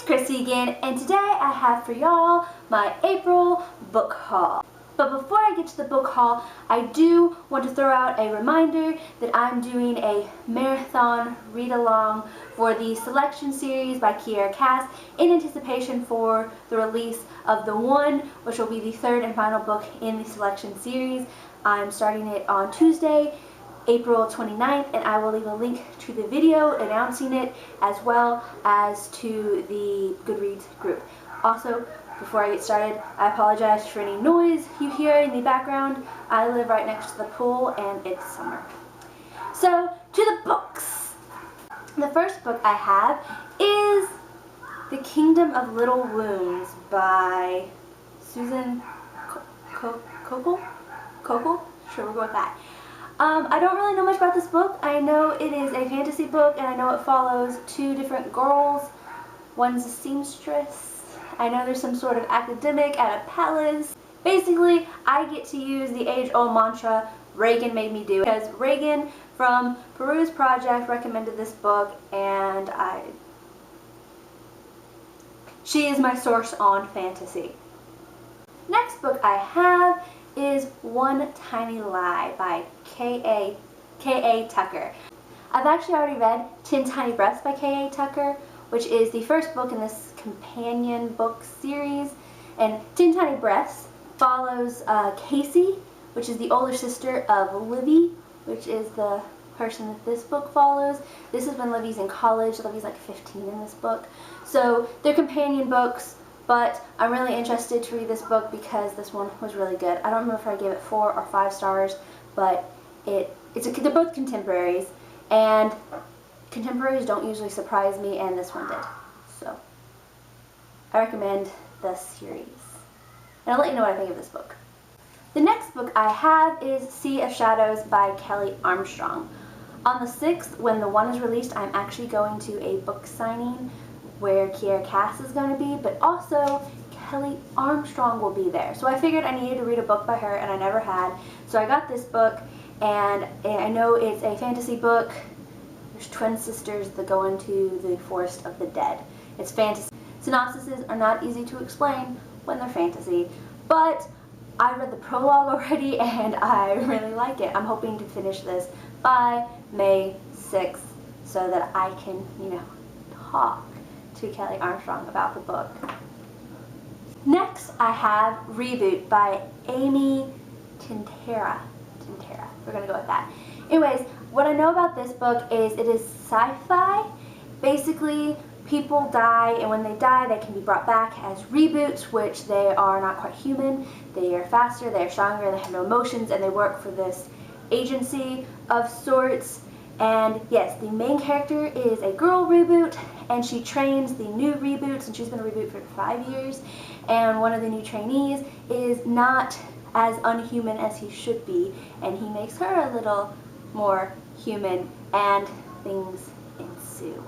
It's Chrissy again, and today I have for y'all my April book haul. But before I get to the book haul, I do want to throw out a reminder that I'm doing a marathon read-along for the selection series by Eyre in anticipation for the release of The One, which will be the third and final book in the selection series. I'm starting it on Tuesday, April 29th, and I will leave a link to the video announcing it as well as to the Goodreads group. Also, before I get started, I apologize for any noise you hear in the background. I live right next to the pool and it's summer. So, to the books. The first book I have is The Kingdom of Little Wounds by Susan Kokel? Sure, we'll go with that. I don't really know much about this book. I know it is a fantasy book, and I know it follows two different girls. One's a seamstress. I know there's some sort of academic at a palace. Basically, I get to use the age-old mantra, Reagan made me do it. Because Reagan from Peru's Project recommended this book, and she is my source on fantasy. Next book I have is One Tiny Lie by K.A. Tucker. I've actually already read 10 Tiny Breaths by K.A. Tucker, which is the first book in this companion book series. And 10 Tiny Breaths follows Casey, which is the older sister of Livy, which is the person that this book follows. This is when Livy's in college. Livy's like 15 in this book. So they're companion books. But I'm really interested to read this book because this one was really good. I don't remember if I gave it 4 or 5 stars, but they're both contemporaries, and contemporaries don't usually surprise me, and this one did. So I recommend the series. And I'll let you know what I think of this book. The next book I have is Sea of Shadows by Kelly Armstrong. On the 6th, when The One is released, I'm actually going to a book signing where Eyre is going to be, but also Kelly Armstrong will be there. So I figured I needed to read a book by her, and I never had. So I got this book, and I know it's a fantasy book. There's twin sisters that go into the forest of the dead. It's fantasy. Synopsises are not easy to explain when they're fantasy, but I read the prologue already, and I really like it. I'm hoping to finish this by May 6th so that I can, talk to Kelly Armstrong about the book. Next, I have Reboot by Amy Tintera. We're going to go with that. Anyways, what I know about this book is it is sci-fi. Basically, people die, and when they die, they can be brought back as reboots, which they are not quite human. They are faster, they are stronger, they have no emotions, and they work for this agency of sorts. And yes, the main character is a girl reboot, and she trains the new reboots, and she's been a reboot for 5 years. And one of the new trainees is not as unhuman as he should be, and he makes her a little more human, and things ensue.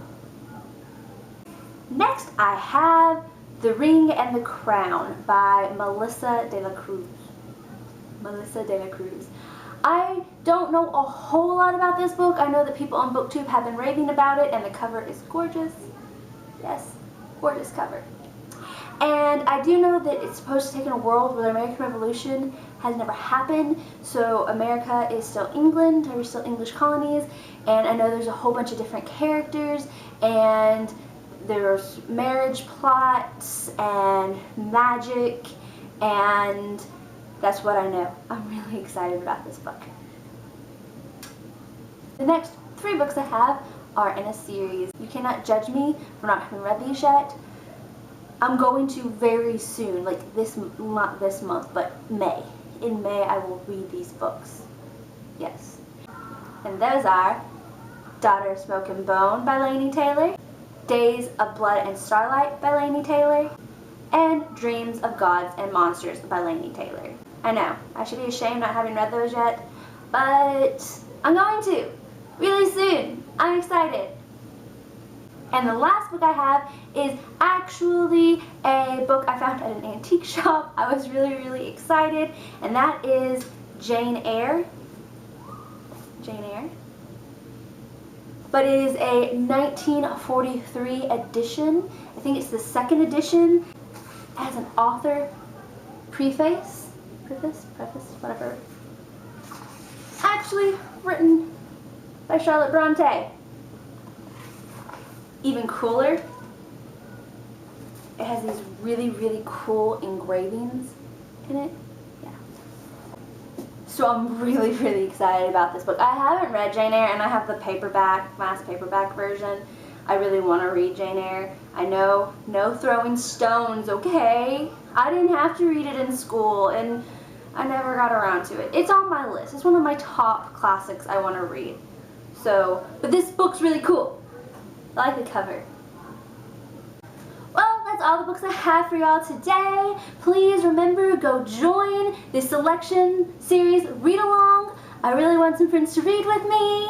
Next, I have The Ring and the Crown by Melissa de la Cruz. I don't know a whole lot about this book. I know that people on BookTube have been raving about it, and the cover is gorgeous. Yes, gorgeous cover. And I do know that it's supposed to take in a world where the American Revolution has never happened, so America is still England, there are still English colonies, and I know there's a whole bunch of different characters, and there's marriage plots and magic, and that's what I know. I'm really excited about this book. The next 3 books I have are in a series. You cannot judge me for not having read these yet. I'm going to very soon, like not this month, but May. In May I will read these books. Yes. And those are Daughter of Smoke and Bone by Laini Taylor, Days of Blood and Starlight by Laini Taylor, and Dreams of Gods and Monsters by Laini Taylor. I know, I should be ashamed not having read those yet, but I'm going to, really soon. I'm excited. And the last book I have is actually a book I found at an antique shop. I was really excited, and that is Jane Eyre. but it is a 1943 edition. I think it's the second edition. It has an author preface, whatever. Actually written by Charlotte Bronte. Even cooler, it has these really, really cool engravings in it. Yeah. So I'm really, really excited about this book. I haven't read Jane Eyre, and I have the paperback, mass paperback version. I really want to read Jane Eyre. I know, no throwing stones, okay? I didn't have to read it in school, and I never got around to it. It's on my list. It's one of my top classics I want to read. So, but this book's really cool. I like the cover. Well, that's all the books I have for y'all today. Please remember, go join this selection series read along. I really want some friends to read with me.